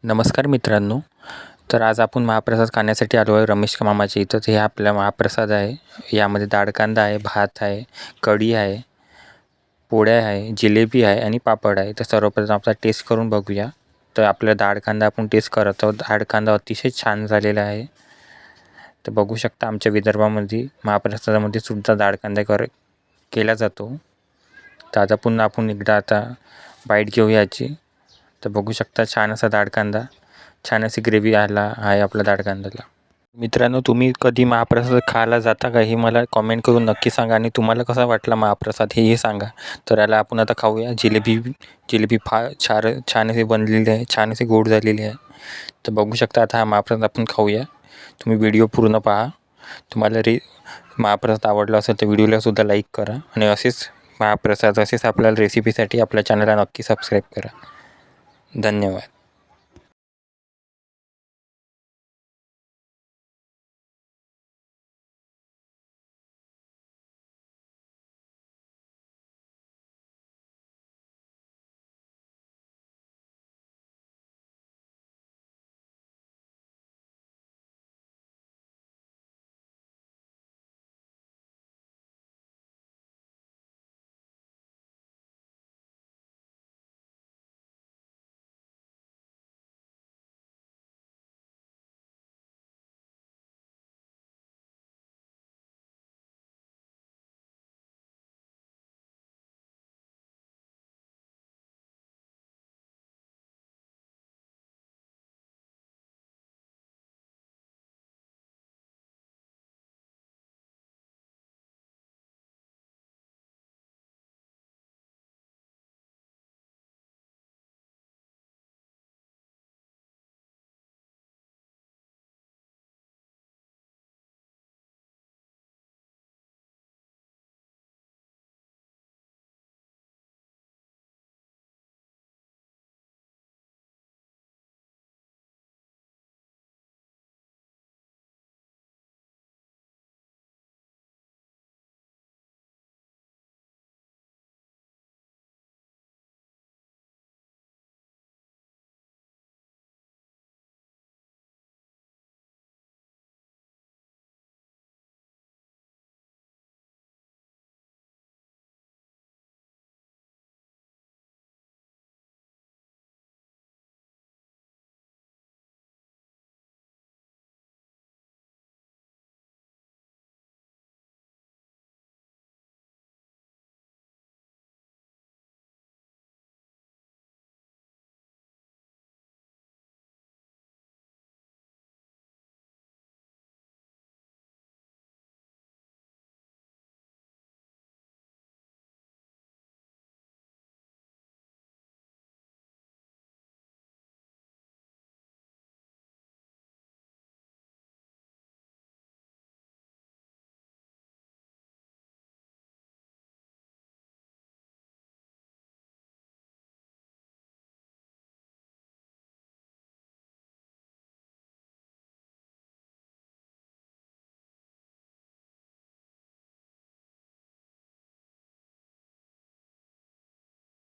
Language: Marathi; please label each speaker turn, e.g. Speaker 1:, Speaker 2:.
Speaker 1: नमस्कार मित्रांनो. तर आज आपण महाप्रसाद खाण्यासाठी आलो आहे रमेश मामाच्या इथं. हे आपला महाप्रसाद आहे. यामध्ये डाळ कांदा आहे, भात आहे, कढी आहे, पोळ्या आहे, जिलेबी आहे आणि पापड आहे. तर सर्वप्रथम आपला टेस्ट करून बघूया. तर आपला डाळ कांदा आपण टेस्ट करत आहोत. डाळ कांदा अतिशय छान झालेला आहे. तर बघू शकता आमच्या विदर्भामध्ये महाप्रसादामध्ये सुद्धा डाळ कांदा केला जातो. तर आता पुन्हा आपण एकदा आता बाईट घेऊया याची. तर बघू शकता छान असा डाळ कांदा, छान अशी ग्रेव्ही आला आहे आपल्या डाळ कांद्याला. मित्रांनो, तुम्ही कधी महाप्रसाद खायला जाता का हे मला कॉमेंट करून नक्की सांगा आणि तुम्हाला कसा वाटला महाप्रसाद हेही सांगा. तर याला आपण आता खाऊया. जिलेबी फार छान अशी बनलेली आहे, छान अशी गोड झालेली आहे. तर बघू शकता आता हा महाप्रसाद आपण खाऊया. तुम्ही व्हिडिओ पूर्ण पहा. तुम्हाला महाप्रसाद आवडला असेल तर व्हिडिओला सुद्धा लाईक करा आणि असेच आपल्या रेसिपीसाठी आपल्या चॅनलला नक्की सबस्क्राईब करा. धन्यवाद.